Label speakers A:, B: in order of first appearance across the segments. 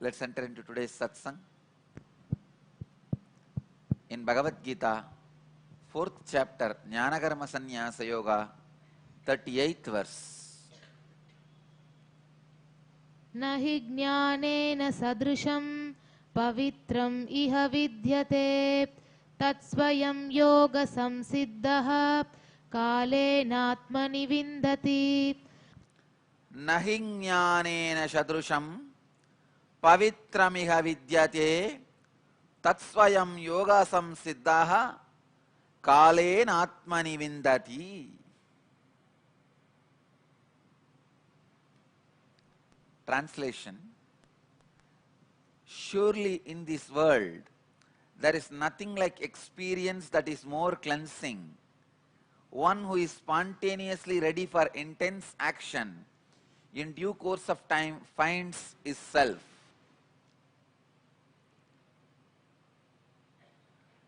A: Let's enter into today's satsang. In Bhagavad Gita, 4th chapter, Jnanakarma Sannyasa Yoga, 38th verse.
B: Nahi jnanena sadrusham pavitram iha vidyate tatsvayam yoga samsiddhaha kalenatmani vindati.
A: Nahi jnanena sadrusham pavitramiha vidyate tatsvayam yoga samsiddhaha kalenatmani vindati. Translation: surely in this world there is nothing like experience that is more cleansing. One who is spontaneously ready for intense action in due course of time finds his self.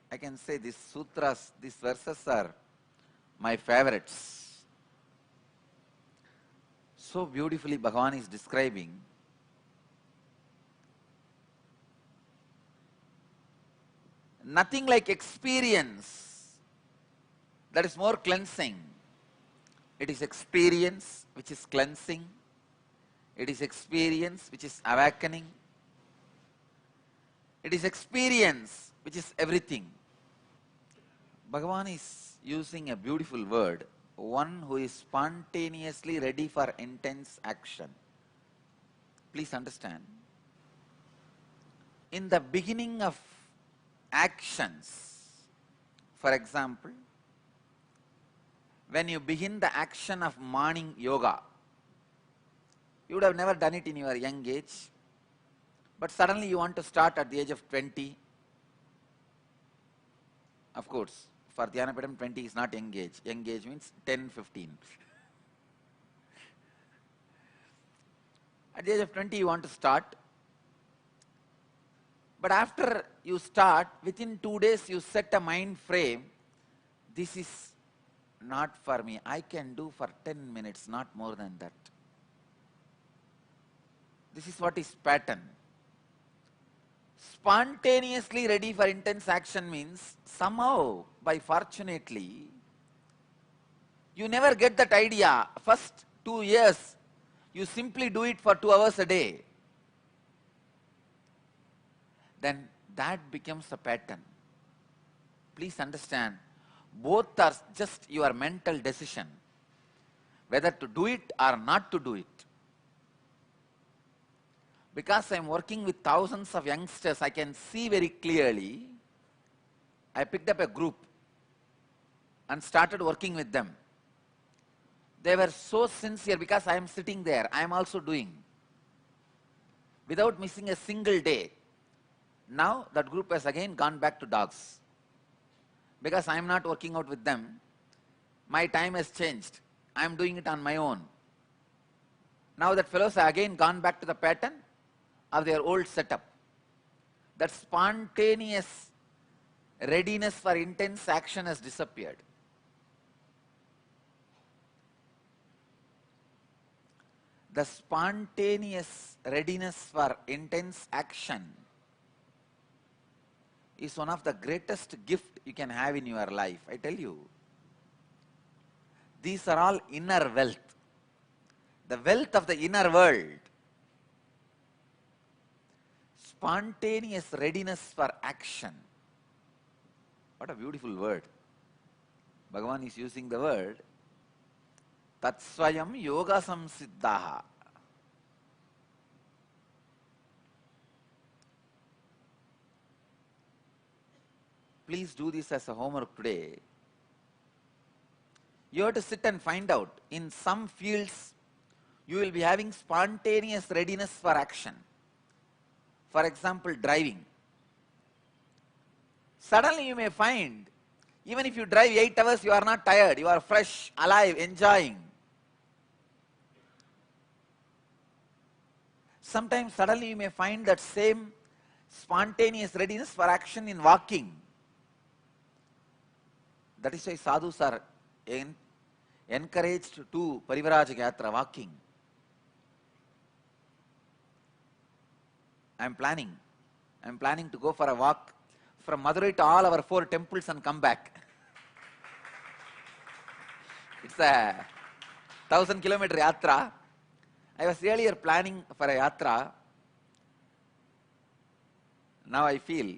A: I can say these sutras, these verses are my favorites. So beautifully Bhagavan is describing nothing like experience that is more cleansing. It is experience which is cleansing. It is experience which is awakening. It is experience which is everything. Bhagavan is using a beautiful word, one who is spontaneously ready for intense action. Please understand, in the beginning of actions, for example, when you begin the action of morning yoga, you would have never done it in your young age, but suddenly you want to start at the age of 20. Of course, for Dhyanapadam, 20 is not young age. Young age means 10, 15. At the age of 20, you want to start. But after you start, within 2 days, you set a mind frame. This is not for me. I can do for 10 minutes, not more than that. This is what is pattern. Spontaneously ready for intense action means somehow, by fortunately, you never get that idea. First 2 years, you simply do it for 2 hours a day. Then that becomes a pattern. Please understand, both are just your mental decision, whether to do it or not to do it. Because I am working with thousands of youngsters, I can see very clearly. I picked up a group and started working with them. They were so sincere because I am sitting there, I am also doing, without missing a single day. Now that group has again gone back to dogs. Because I am not working out with them, my time has changed. I am doing it on my own. Now that fellows have again gone back to the pattern of their old setup. That spontaneous readiness for intense action has disappeared. The spontaneous readiness for intense action is one of the greatest gift you can have in your life. I tell you, these are all inner wealth. The wealth of the inner world. Spontaneous readiness for action. What a beautiful word. Bhagavan is using the word Tatsvayam yoga samsiddhaha. Please do this as a homework today. You have to sit and find out. In some fields, you will be having spontaneous readiness for action. For example, driving. Suddenly you may find, even if you drive 8 hours, you are not tired. You are fresh, alive, enjoying. Sometimes suddenly you may find that same spontaneous readiness for action in walking. That is why sadhus are encouraged to do Parivaraja Yatra, walking. I'm planning. I'm planning to go for a walk from Madurai to all our 4 temples and come back. It's a 1,000-kilometer yatra. I was earlier planning for a yatra. Now I feel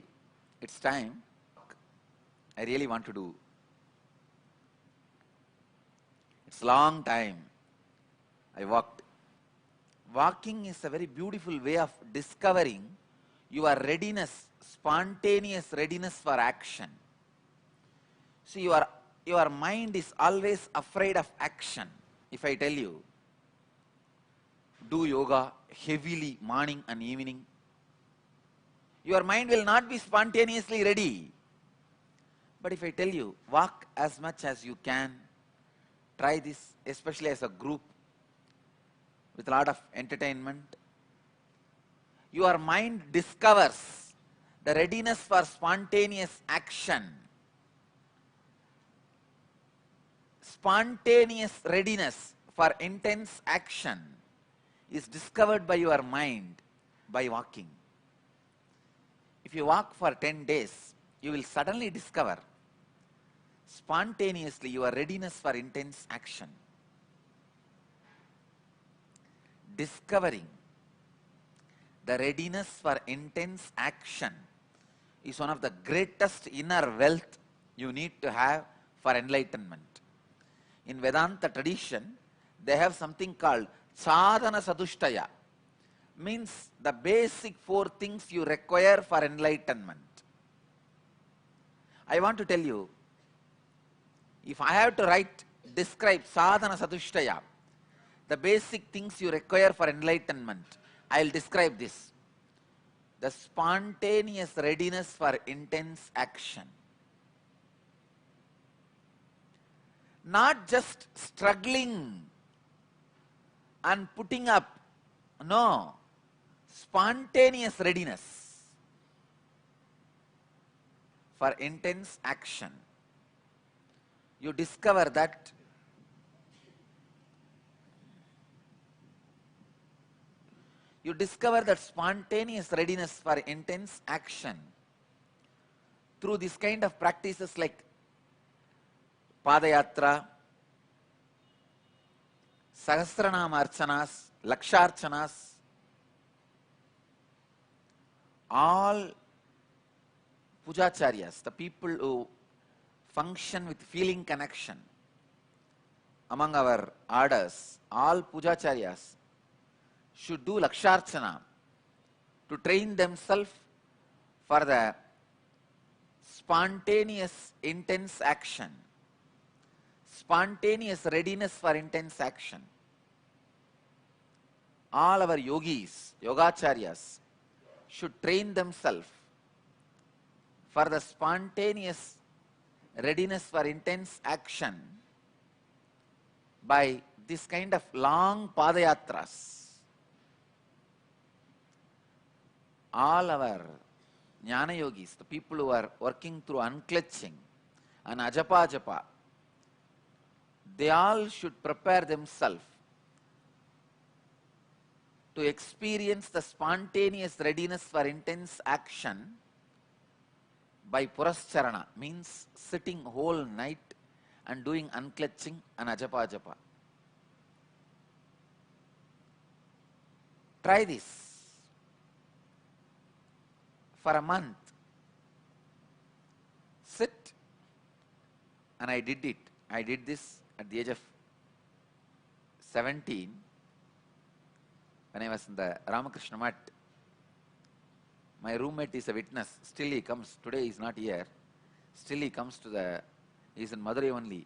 A: it's time. I really want to do. It's long time I walked. Walking is a very beautiful way of discovering your readiness, spontaneous readiness for action. See, your mind is always afraid of action. If I tell you, do yoga heavily morning and evening, your mind will not be spontaneously ready. But if I tell you, walk as much as you can, try this, especially as a group, with a lot of entertainment, your mind discovers the readiness for spontaneous action. Spontaneous readiness for intense action is discovered by your mind by walking. If you walk for 10 days, you will suddenly discover spontaneously your readiness for intense action. Discovering the readiness for intense action is one of the greatest inner wealth you need to have for enlightenment. In Vedanta tradition, they have something called sadhana sadhushtaya, means the basic 4 things you require for enlightenment. I want to tell you, if I have to describe sadhana sadhushtaya, the basic things you require for enlightenment, I will describe this: the spontaneous readiness for intense action. Not just struggling and putting up, no, spontaneous readiness for intense action. You discover that spontaneous readiness for intense action through this kind of practices like Padayatra, Sahasranama Archanas, Laksharchanas, all Pujacharyas, the people who function with feeling connection among our orders, all Pujacharyas should do Laksharchana to train themselves for the spontaneous intense action, spontaneous readiness for intense action. All our yogis, yogacharyas should train themselves for the spontaneous readiness for intense action by this kind of long padayatras. All our jnana yogis, the people who are working through unclutching and ajapa japa, they all should prepare themselves to experience the spontaneous readiness for intense action by purascharana, means sitting whole night and doing unclutching and ajapa japa. Try this for a month. Sit. And I did it. I did this at the age of 17 when I was in the Ramakrishna Mat. My roommate is a witness. Still he comes. Today he is not here. Still he comes to the, he is in Madurai only.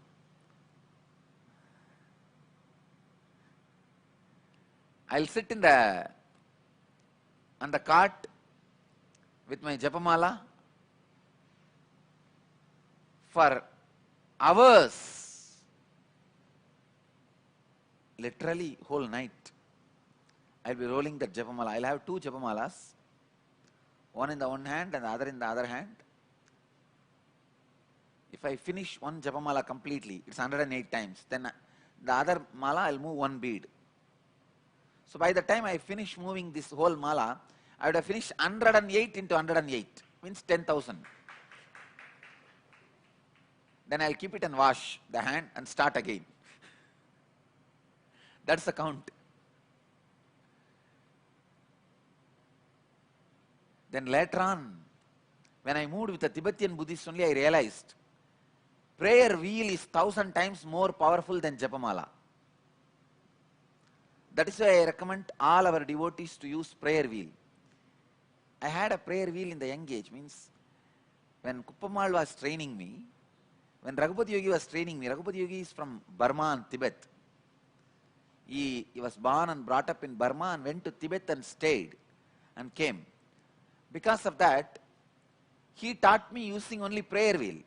A: I'll sit on the cart with my japamala for hours, literally whole night. I'll be rolling that japamala. I'll have 2 japamalas, one in the one hand and the other in the other hand. If I finish one japamala completely, it's 108 times. Then the other mala, I'll move one bead. So by the time I finish moving this whole mala, I would have finished 108 into 108, means 10,000. Then I'll keep it and wash the hand and start again. That's the count. Then later on, when I moved with the Tibetan Buddhists only, I realized prayer wheel is 1,000 times more powerful than Japamala. That is why I recommend all our devotees to use prayer wheel. I had a prayer wheel in the young age, means when Kuppamal was training me, when Raghupati Yogi was training me, Raghupati Yogi is from Burma and Tibet. He was born and brought up in Burma and went to Tibet and stayed and came. Because of that, he taught me using only prayer wheel.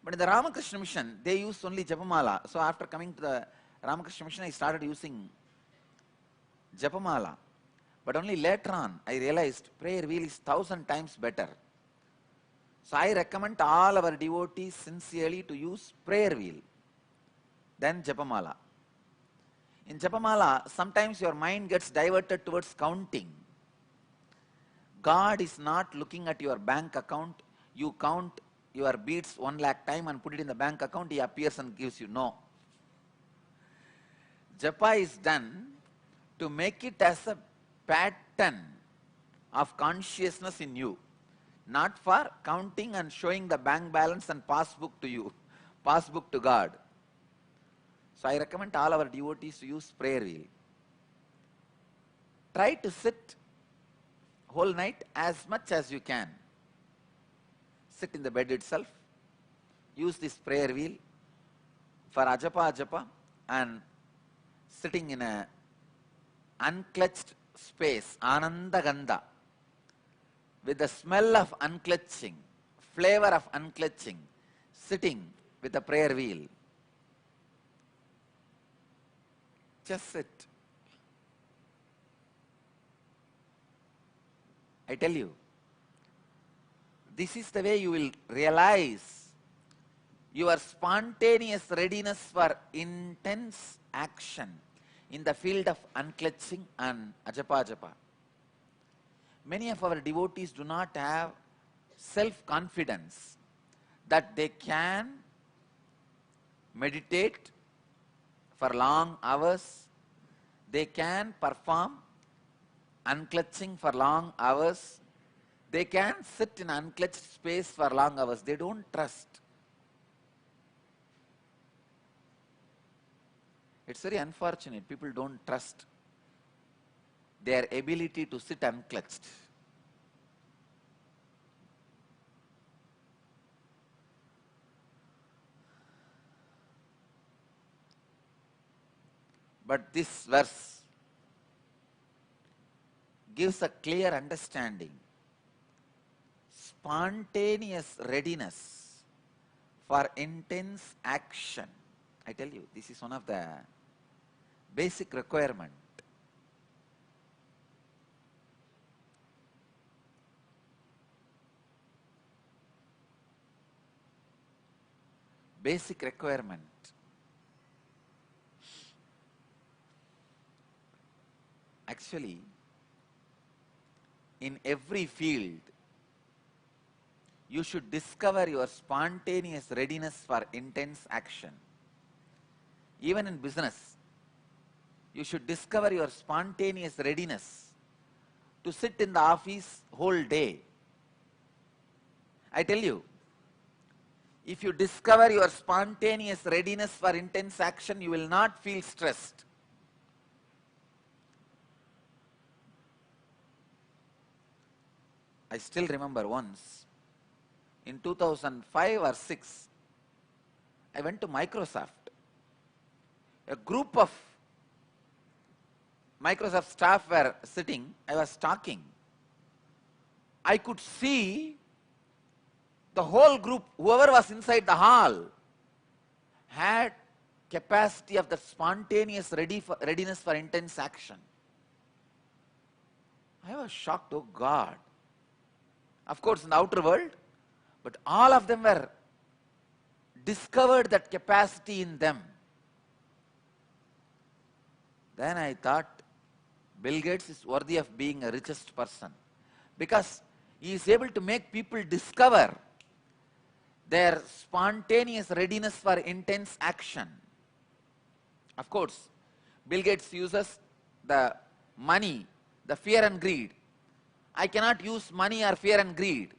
A: But in the Ramakrishna mission, they used only Japamala. So after coming to the Ramakrishna mission, I started using Japamala. But only later on, I realized prayer wheel is 1,000 times better. So I recommend all our devotees sincerely to use prayer wheel than Japamala. In Japamala, sometimes your mind gets diverted towards counting. God is not looking at your bank account. You count your beads 1 lakh time and put it in the bank account, he appears and gives you. No. Japa is done to make it as a pattern of consciousness in you, not for counting and showing the bank balance and passbook to you, passbook to God. So I recommend all our devotees to use prayer wheel. Try to sit whole night as much as you can. Sit in the bed itself. Use this prayer wheel for ajapa and sitting in a unclutched space, ananda gandha, with the smell of unclutching, flavor of unclutching, sitting with the prayer wheel. Just sit. I tell you, this is the way you will realize your spontaneous readiness for intense action in the field of unclutching and ajapa. Many of our devotees do not have self-confidence that they can meditate for long hours, they can perform unclutching for long hours, they can sit in unclutched space for long hours. They don't trust. It's very unfortunate. People don't trust their ability to sit unclutched. But this verse gives a clear understanding. Spontaneous readiness for intense action. I tell you, this is one of the basic requirement. Basic requirement. Actually, in every field, you should discover your spontaneous readiness for intense action. Even in business, you should discover your spontaneous readiness to sit in the office whole day. I tell you, if you discover your spontaneous readiness for intense action, you will not feel stressed. I still remember once, in 2005 or 6, I went to Microsoft. A group of Microsoft staff were sitting, I was talking. I could see the whole group, whoever was inside the hall, had capacity of the spontaneous readiness for intense action. I was shocked, oh God. Of course, in the outer world, but all of them were discovered that capacity in them. Then I thought, Bill Gates is worthy of being a richest person because he is able to make people discover their spontaneous readiness for intense action. Of course, Bill Gates uses the money, the fear and greed. I cannot use money or fear and greed.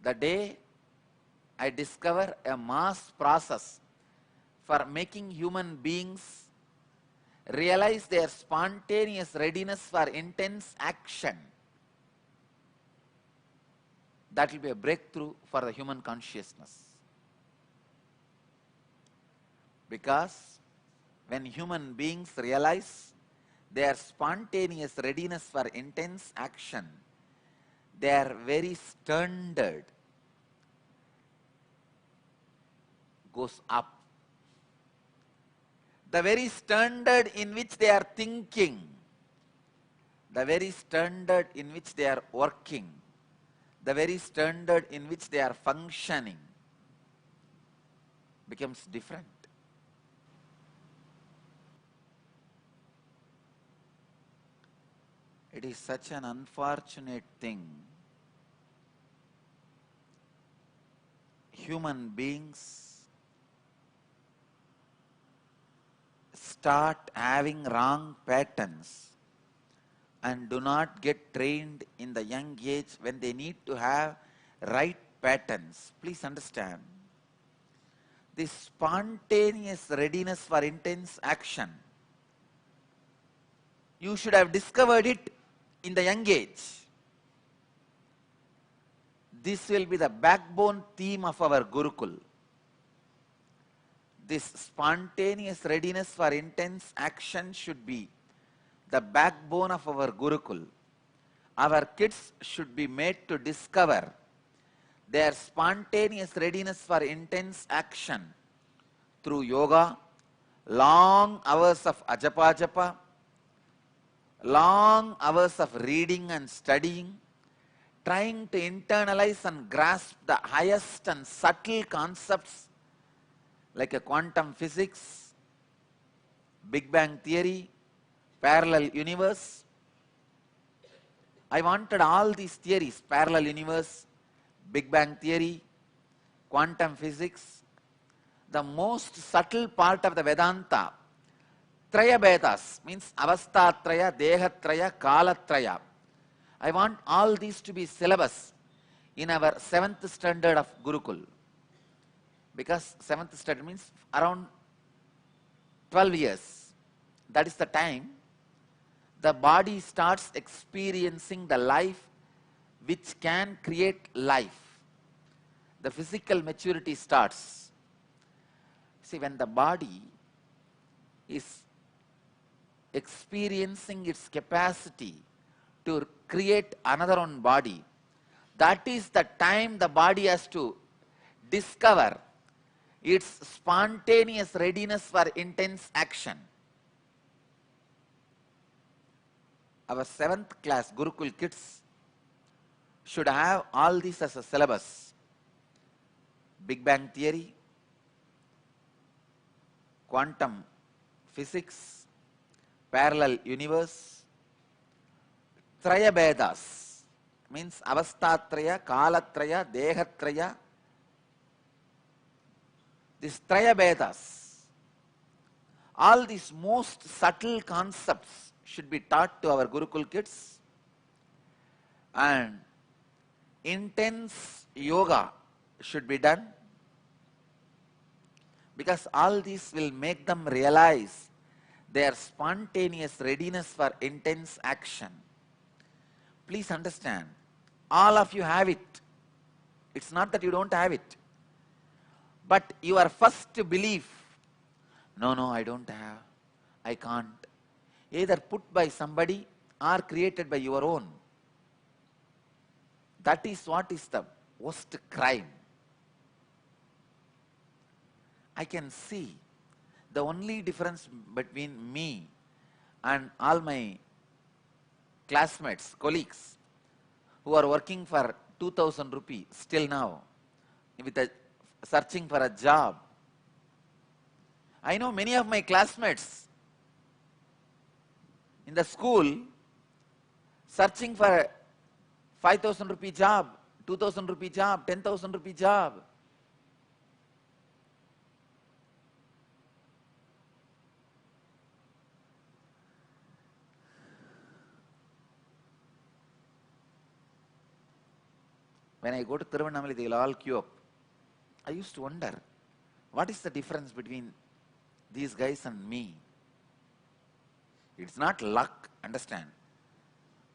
A: The day I discover a mass process for making human beings realize their spontaneous readiness for intense action, that will be a breakthrough for the human consciousness. Because when human beings realize their spontaneous readiness for intense action, their very standard goes up. The very standard in which they are thinking, the very standard in which they are working, the very standard in which they are functioning becomes different. It is such an unfortunate thing. Human beings start having wrong patterns and do not get trained in the young age when they need to have right patterns. Please understand, this spontaneous readiness for intense action, you should have discovered it in the young age. This will be the backbone theme of our Gurukul. This spontaneous readiness for intense action should be the backbone of our Gurukul. Our kids should be made to discover their spontaneous readiness for intense action through yoga, long hours of ajapa japa, long hours of reading and studying, trying to internalize and grasp the highest and subtle concepts like a quantum physics, Big Bang theory, parallel universe. I wanted all these theories, parallel universe, Big Bang theory, quantum physics, the most subtle part of the Vedanta, Traya Vedas, means Avastatraya, Dehatraya, Kalatraya. I want all these to be syllabus in our 7th standard of Gurukul. Because 7th standard means around 12 years. That is the time the body starts experiencing the life which can create life. The physical maturity starts. See, when the body is experiencing its capacity to create another one body, that is the time the body has to discover its spontaneous readiness for intense action. Our 7th class Gurukul kids should have all this as a syllabus. Big Bang theory, quantum physics, parallel universe, Traya Vedas, means Avastatraya, Kalatraya, Dehatraya. This Traya Vedas, all these most subtle concepts should be taught to our Gurukul kids, and intense yoga should be done, because all these will make them realize their spontaneous readiness for intense action. Please understand, all of you have it. It's not that you don't have it. But your first belief, no, I don't have, I can't, either put by somebody or created by your own. That is what is the worst crime. I can see the only difference between me and all my classmates, colleagues, who are working for 2,000 rupees still now, with a searching for a job. I know many of my classmates in the school searching for a 5,000 rupee job, 2,000 rupee job, 10,000 rupee job. When I go to Thiruvannamalai, they will all queue up. I used to wonder, what is the difference between these guys and me? It's not luck, understand.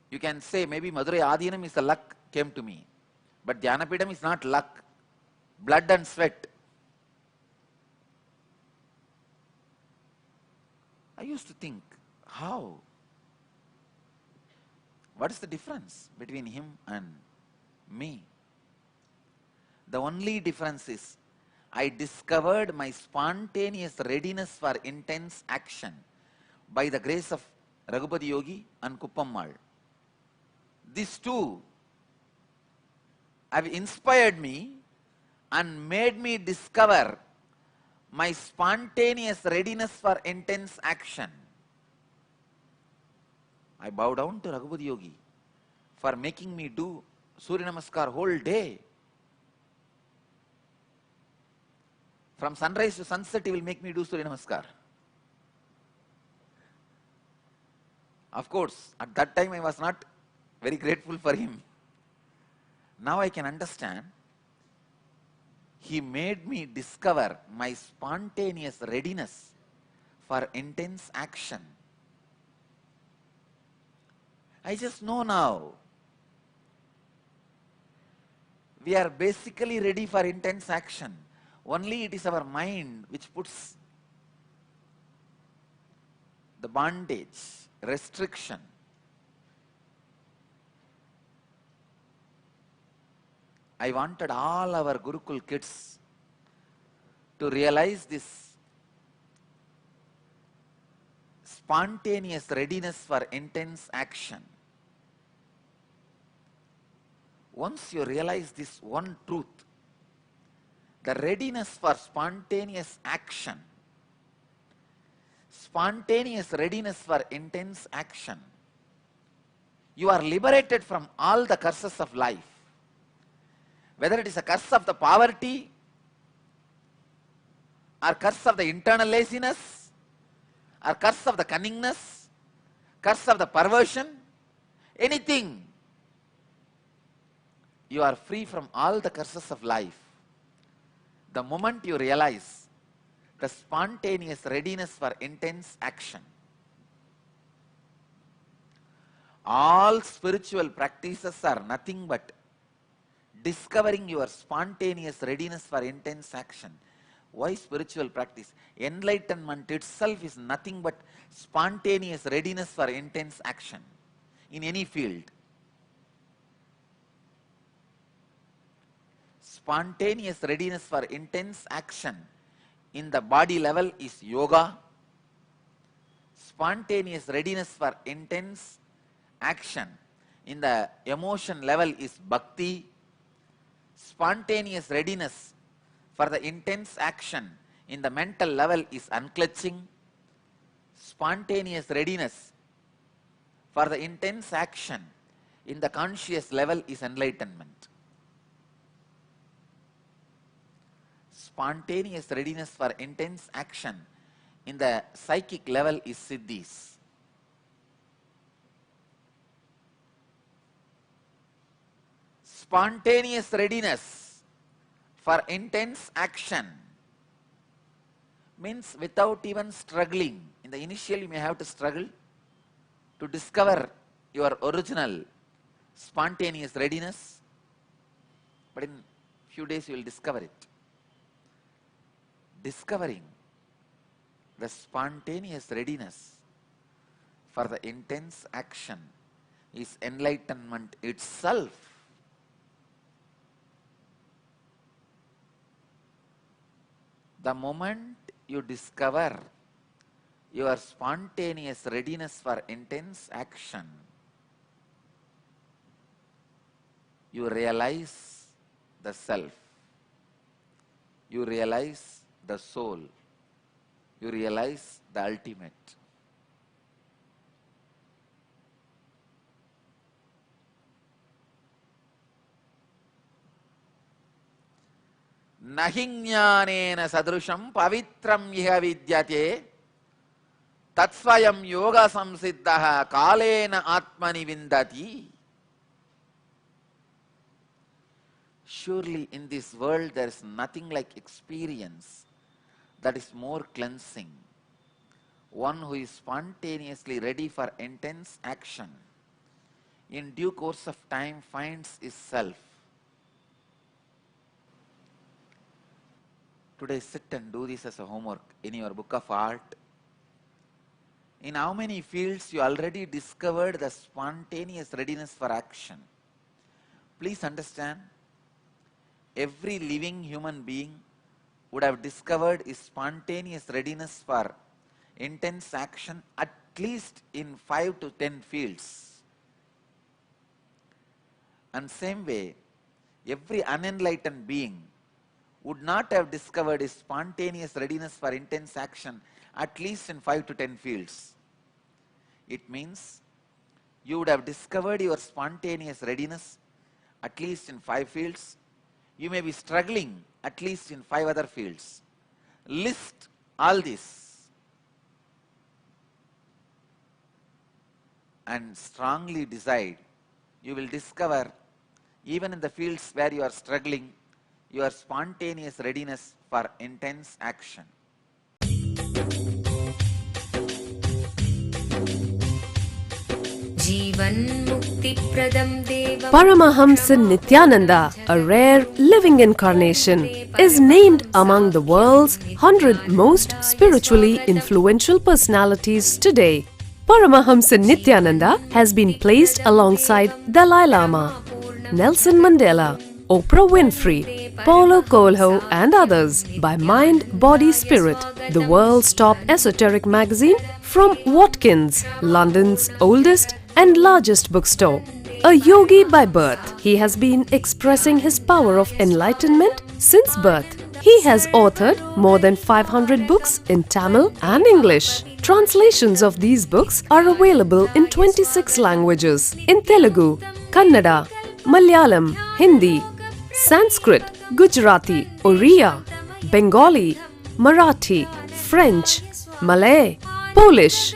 A: You can say maybe Madurai Adinam is the luck came to me. But Dhyanapidam is not luck, blood and sweat. I used to think, how? What is the difference between him and me? The only difference is, I discovered my spontaneous readiness for intense action by the grace of Raghupati Yogi and Kuppammal. These two have inspired me and made me discover my spontaneous readiness for intense action. I bow down to Raghupati Yogi for making me do Surya Namaskar whole day. From sunrise to sunset, he will make me do Surya Namaskar. Of course, at that time I was not very grateful for him. Now I can understand. He made me discover my spontaneous readiness for intense action. I just know now. We are basically ready for intense action. Only it is our mind which puts the bondage, restriction. I wanted all our Gurukul kids to realize this spontaneous readiness for intense action. Once you realize this one truth, the readiness for spontaneous action, spontaneous readiness for intense action, you are liberated from all the curses of life. Whether it is a curse of the poverty, or curse of the internal laziness, or curse of the cunningness, curse of the perversion, anything, you are free from all the curses of life. The moment you realize the spontaneous readiness for intense action. All spiritual practices are nothing but discovering your spontaneous readiness for intense action. Why spiritual practice? Enlightenment itself is nothing but spontaneous readiness for intense action in any field. Spontaneous readiness for intense action in the body level is yoga. Spontaneous readiness for intense action in the emotion level is bhakti. Spontaneous readiness for the intense action in the mental level is unclutching. Spontaneous readiness for the intense action in the conscious level is enlightenment. Spontaneous readiness for intense action in the psychic level is siddhis. Spontaneous readiness for intense action means without even struggling. In the initial you may have to struggle to discover your original spontaneous readiness, but in few days you will discover it. Discovering the spontaneous readiness for the intense action is enlightenment itself. The moment you discover your spontaneous readiness for intense action, you realize the self. You realize the soul. you realize the ultimate. Nahignyanena sadrusham pavitram iha vidyate tatsvayam yoga samsiddhaha kalena atmani vindati. Surely in this world there is nothing like experience that is more cleansing. One who is spontaneously ready for intense action, in due course of time finds his self. Today sit and do this as a homework in your book of art. In how many fields you already discovered the spontaneous readiness for action? Please understand, every living human being would have discovered his spontaneous readiness for intense action at least in 5 to 10 fields. And same way, every unenlightened being would not have discovered his spontaneous readiness for intense action at least in 5 to 10 fields. It means you would have discovered your spontaneous readiness at least in 5 fields. You may be struggling at least in 5 other fields. List all this and strongly decide. You will discover, even in the fields where you are struggling, your spontaneous readiness for intense action.
C: Paramahamsa Nithyananda, a rare living incarnation, is named among the world's 100 most spiritually influential personalities today. Paramahamsa Nithyananda has been placed alongside Dalai Lama, Nelson Mandela, Oprah Winfrey, Paulo Coelho and others by Mind, Body, Spirit, the world's top esoteric magazine from Watkins, London's oldest and largest bookstore. A yogi by birth, he has been expressing his power of enlightenment since birth. He has authored more than 500 books in Tamil and English. Translations of these books are available in 26 languages in Telugu, Kannada, Malayalam, Hindi, Sanskrit, Gujarati, Oriya, Bengali, Marathi, French, Malay, Polish,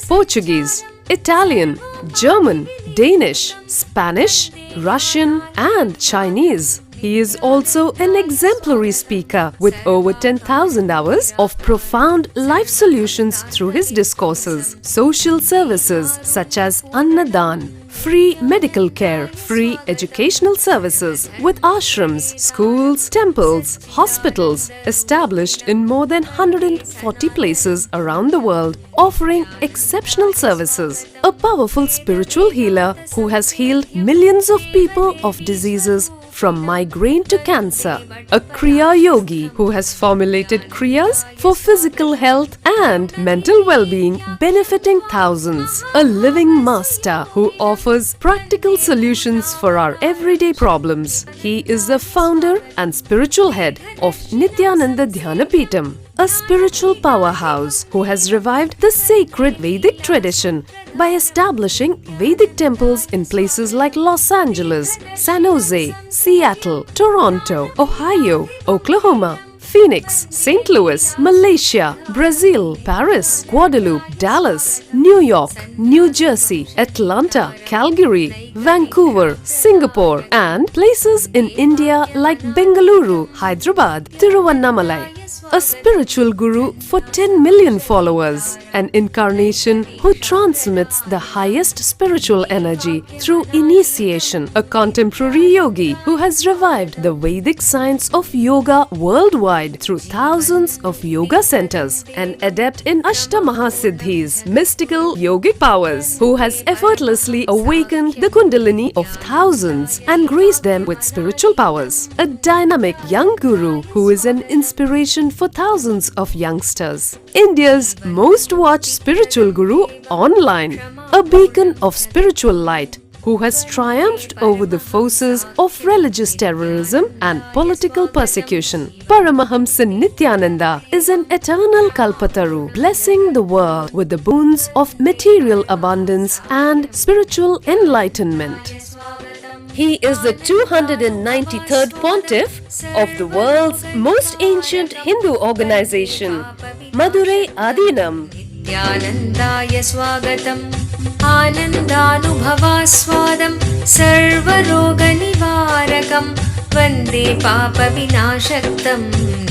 C: Portuguese, Italian, German, Danish, Spanish, Russian and Chinese. He is also an exemplary speaker with over 10,000 hours of profound life solutions through his discourses. Social services such as Annadan, free medical care, free educational services with ashrams, schools, temples, hospitals established in more than 140 places around the world, offering exceptional services. A powerful spiritual healer who has healed millions of people of diseases from migraine to cancer. A Kriya Yogi who has formulated Kriyas for physical health and mental well-being, benefiting thousands. A living master who offers practical solutions for our everyday problems. He is the founder and spiritual head of Nithyananda Dhyanapeetham, a spiritual powerhouse who has revived the sacred Vedic tradition by establishing Vedic temples in places like Los Angeles, San Jose, Seattle, Toronto, Ohio, Oklahoma, Phoenix, St. Louis, Malaysia, Brazil, Paris, Guadeloupe, Dallas, New York, New Jersey, Atlanta, Calgary, Vancouver, Singapore, and places in India like Bengaluru, Hyderabad, Tiruvannamalai. A spiritual guru for 10 million followers, an incarnation who transmits the highest spiritual energy through initiation, a contemporary yogi who has revived the Vedic science of yoga worldwide through thousands of yoga centers, an adept in Ashtamahasiddhis, mystical yogic powers, who has effortlessly awakened the Kundalini of thousands and graced them with spiritual powers, a dynamic young guru who is an inspiration for thousands of youngsters, India's most watched spiritual guru online, a beacon of spiritual light who has triumphed over the forces of religious terrorism and political persecution. Paramahamsa Nithyananda is an eternal Kalpataru, blessing the world with the boons of material abundance and spiritual enlightenment. He is the 293rd Pontiff of the world's most ancient Hindu organization, Madurai Adinam.
D: Nithyanandaya swagatam Anandanubhavaswadam Sarvaroganivarakam Vande Papa Vinashaktam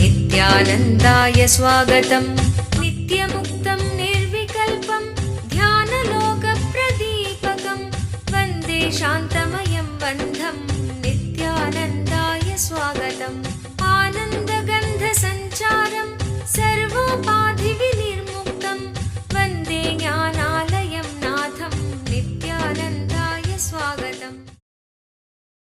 D: Nithyanandaya swagatam Nityamuktam Nirvikalpam Dhyanaloka Pradipakam Vande Shantamayam Bandham Nithyananda